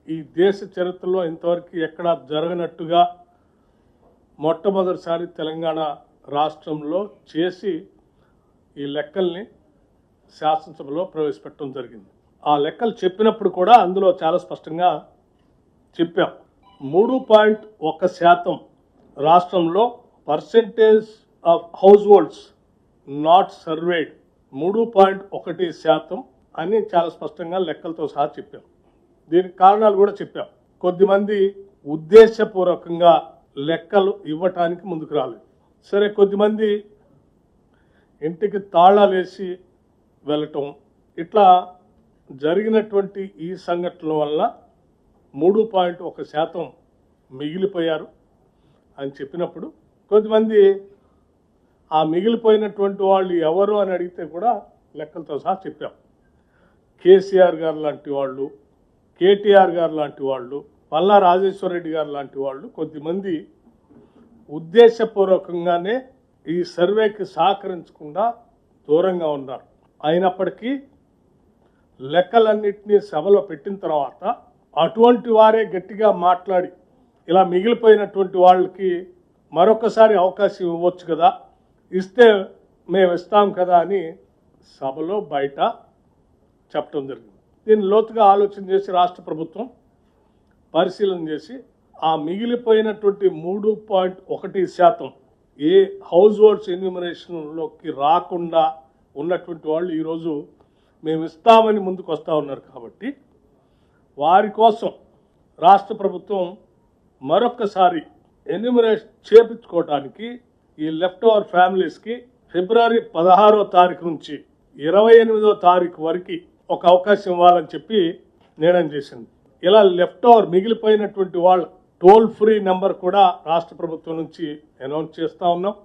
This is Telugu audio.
ఈ దేశ చరిత్రలో ఇంతవరకు ఎక్కడా జరగనట్టుగా మొట్టమొదటిసారి తెలంగాణ రాష్ట్రంలో చేసి ఈ లెక్కల్ని శాసనసభలో ప్రవేశపెట్టడం జరిగింది. ఆ లెక్కలు చెప్పినప్పుడు కూడా అందులో చాలా స్పష్టంగా చెప్పాం. 3.1% రాష్ట్రంలో percentage of house holds not surveyed 3.1% అని చాలా స్పష్టంగా లెక్కలతో సహా చెప్పాం. దీనికి కారణాలు కూడా చెప్పాం. కొద్దిమంది ఉద్దేశపూర్వకంగా లెక్కలు ఇవ్వటానికి ముందుకు రాలేదు. సరే, కొద్దిమంది ఇంటికి తాళాలు వేసి వెళ్ళటం, ఇట్లా జరిగినటువంటి ఈ సంఘటనల వల్ల 3.1% మిగిలిపోయారు అని చెప్పినప్పుడు కొద్దిమంది ఆ మిగిలిపోయినటువంటి వాళ్ళు ఎవరు అని అడిగితే కూడా లెక్కలతో సహా చెప్పాం. కేసీఆర్ గారు లాంటి వాళ్ళు, కేటీఆర్ గారు లాంటి వాళ్ళు, పల్లా రాజేశ్వర రెడ్డి గారు లాంటి వాళ్ళు కొద్దిమంది ఉద్దేశపూర్వకంగానే ఈ సర్వేకి సహకరించకుండా దూరంగా ఉన్నారు. అయినప్పటికీ లెక్కలన్నింటినీ సభలో పెట్టిన తర్వాత అటువంటి వారే గట్టిగా మాట్లాడి ఇలా మిగిలిపోయినటువంటి వాళ్ళకి మరొకసారి అవకాశం ఇవ్వచ్చు కదా, ఇస్తే మేము ఇస్తాం కదా అని సభలో బయట చెప్పడం జరిగింది. దీన్ని లోతుగా ఆలోచన చేసి రాష్ట్ర ప్రభుత్వం పరిశీలన చేసి ఆ మిగిలిపోయినటువంటి 3.1% ఏ హౌస్ హోల్డ్స్ ఎన్యూమరేషన్లోకి రాకుండా ఉన్నటువంటి వాళ్ళు ఈరోజు మేము ఇస్తామని ముందుకు వస్తూ ఉన్నారు. కాబట్టి వారి కోసం రాష్ట్ర ప్రభుత్వం మరొక్కసారి ఎన్యూమరేషన్ చేపించుకోవడానికి ఈ లెఫ్ట్ ఓవర్ ఫ్యామిలీస్కి ఫిబ్రవరి 16వ తారీఖు నుంచి 28వ తారీఖు వరకు ఒక అవకాశం ఇవ్వాలని చెప్పి నిర్ణయం చేసింది. ఇలా లెఫ్ట్ ఓవర్ మిగిలిపోయినటువంటి వాళ్ళ టోల్ ఫ్రీ నెంబర్ కూడా రాష్ట్ర ప్రభుత్వం నుంచి అనౌన్స్ చేస్తూ ఉన్నాం.